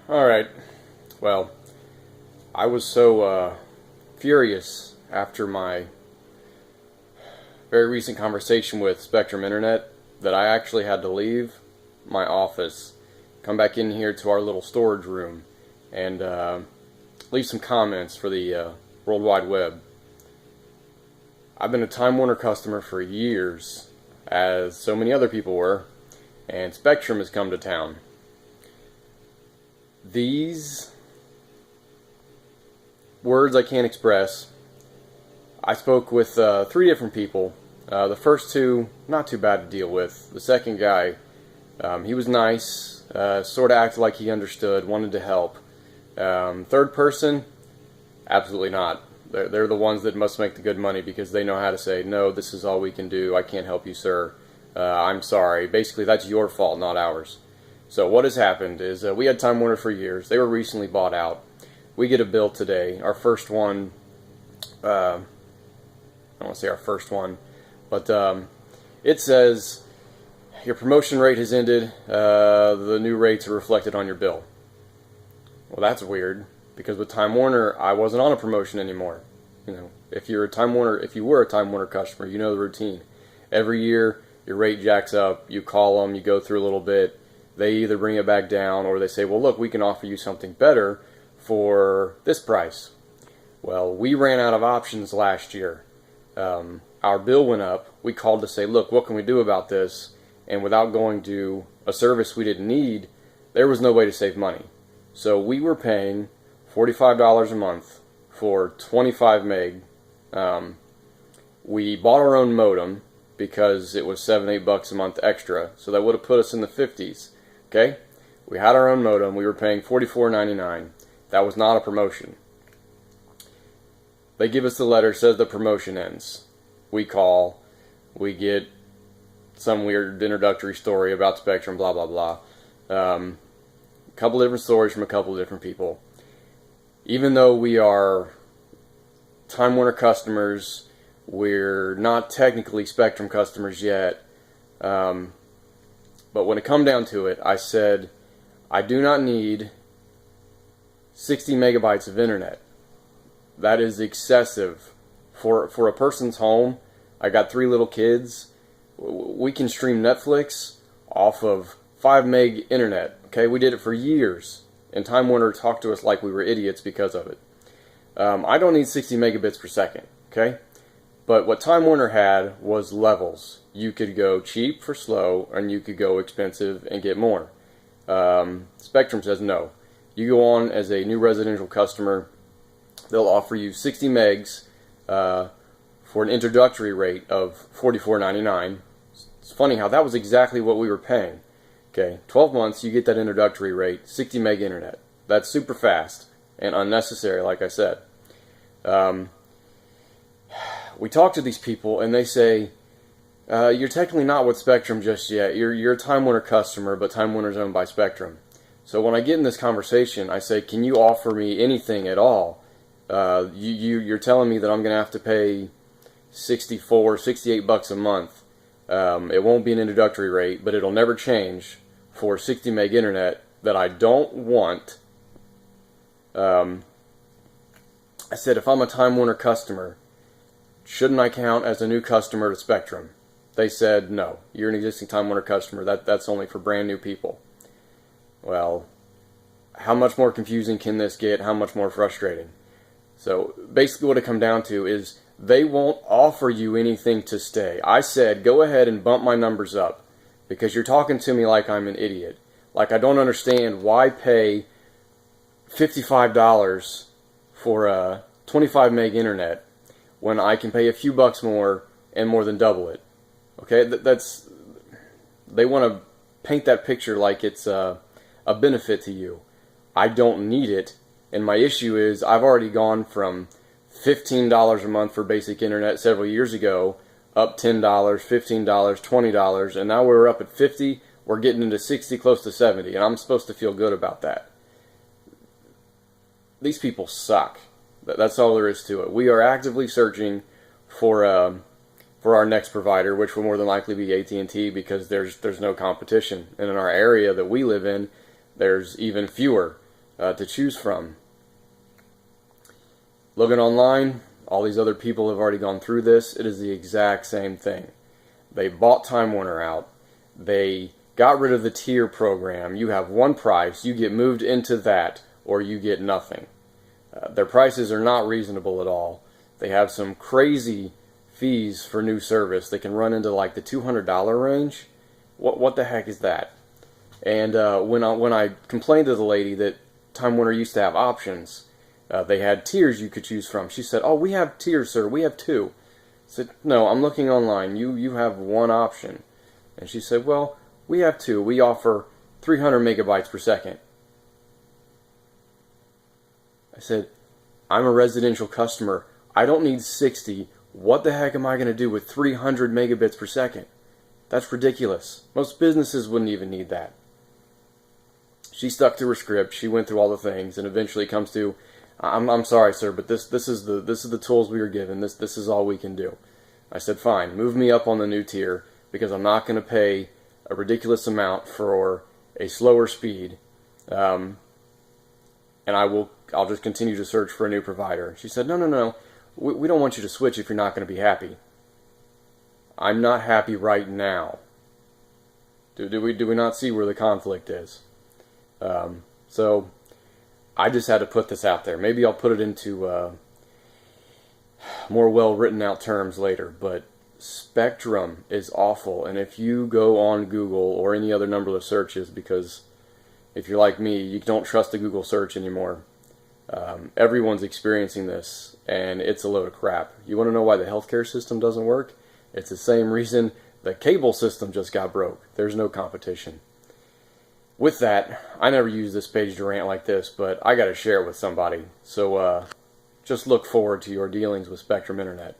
Alright, well, I was so furious after my very recent conversation with Spectrum Internet that I actually had to leave my office, come back in here to our little storage room, and leave some comments for the World Wide Web. I've been a Time Warner customer for years, as so many other people were, and Spectrum has come to town. These words I can't express. I spoke with 3 different people. The first 2, not too bad to deal with. The second guy, he was nice, sort of acted like he understood, wanted to help. Third person, absolutely not. They're the ones that must make the good money because they know how to say, no, this is all we can do, I can't help you, sir. I'm sorry. Basically, that's your fault, not ours. So what has happened is we had Time Warner for years. They were recently bought out. We get a bill today. Our first one, I don't want to say our first one, but it says your promotion rate has ended. The new rates are reflected on your bill. Well, that's weird because with Time Warner, I wasn't on a promotion anymore. You know, if you were a Time Warner customer, you know the routine. Every year, your rate jacks up. You call them. You go through a little bit. They either bring it back down or they say, well, look, we can offer you something better for this price. Well, we ran out of options last year. Our bill went up. We called to say, look, what can we do about this? And without going to a service we didn't need, there was no way to save money. So we were paying $45 a month for 25 meg. We bought our own modem because it was $7-8 a month extra. So that would have put us in the 50s. Okay? We had our own modem. We were paying $44.99. That was not a promotion. They give us the letter, says the promotion ends. We call. We get some weird introductory story about Spectrum, blah, blah, blah. A couple different stories from a couple different people. Even though we are Time Warner customers, we're not technically Spectrum customers yet. But when it come down to it, I said, I do not need 60 megabytes of internet. That is excessive. For a person's home, I got 3 little kids. We can stream Netflix off of 5 meg internet. Okay, we did it for years. And Time Warner talked to us like we were idiots because of it. I don't need 60 megabits per second. Okay? But what Time Warner had was levels. You could go cheap for slow, and you could go expensive and get more. Spectrum says no. You go on as a new residential customer, they'll offer you 60 megs for an introductory rate of $44.99. It's funny how that was exactly what we were paying. Okay, 12 months, you get that introductory rate, 60 meg internet. That's super fast and unnecessary, like I said. We talk to these people, and they say, you're technically not with Spectrum just yet. You're a Time Warner customer, but Time Warner's owned by Spectrum. So when I get in this conversation, I say, can you offer me anything at all? You're telling me that I'm going to have to pay $68 a month. It won't be an introductory rate, but it'll never change for 60 meg internet that I don't want. I said, if I'm a Time Warner customer, shouldn't I count as a new customer to Spectrum? They said, no, you're an existing Time Warner customer. That's only for brand new people. Well, how much more confusing can this get? How much more frustrating? So basically what it comes down to is they won't offer you anything to stay. I said, go ahead and bump my numbers up because you're talking to me like I'm an idiot. Like I don't understand why pay $55 for a 25 meg internet when I can pay a few bucks more and more than double it. Okay, they want to paint that picture like it's a benefit to you. I don't need it, and my issue is I've already gone from $15 a month for basic internet several years ago, up $10, $15, $20, and now we're up at $50. We're getting into 60, close to 70, and I'm supposed to feel good about that. These people suck. That's all there is to it. We are actively searching for our next provider, which will more than likely be AT&T because there's no competition. And in our area that we live in, there's even fewer. to choose from. Looking online, all these other people have already gone through this. It is the exact same thing. They bought Time Warner out. They got rid of the tier program. You have one price. You get moved into that, or you get nothing. Their prices are not reasonable at all. They have some crazy fees for new service. They can run into like the $200 range. What the heck is that? And when I complained to the lady that Time Warner used to have options, they had tiers you could choose from. She said, "Oh, we have tiers, sir. We have two." I said, "No, I'm looking online. You have one option." And she said, "Well, we have two. We offer 300 megabytes per second." I said, "I'm a residential customer. I don't need 60. What the heck am I going to do with 300 megabits per second? That's ridiculous. Most businesses wouldn't even need that." She stuck to her script. She went through all the things, and eventually comes to, I'm sorry, sir, but this is the tools we were given. This is all we can do." I said, "Fine, move me up on the new tier, because I'm not going to pay a ridiculous amount for a slower speed, and I'll just continue to search for a new provider." She said, No. We don't want you to switch if you're not going to be happy." I'm not happy right now. Do we not see where the conflict is? So I just had to put this out there. Maybe I'll put it into more well written out terms later, but Spectrum is awful. And if you go on Google or any other number of searches, because if you're like me, you don't trust the Google search anymore. Everyone's experiencing this, and it's a load of crap. You want to know why the healthcare system doesn't work? It's the same reason the cable system just got broke. There's no competition. With that, I never use this page to rant like this, but I got to share it with somebody. So just look forward to your dealings with Spectrum Internet.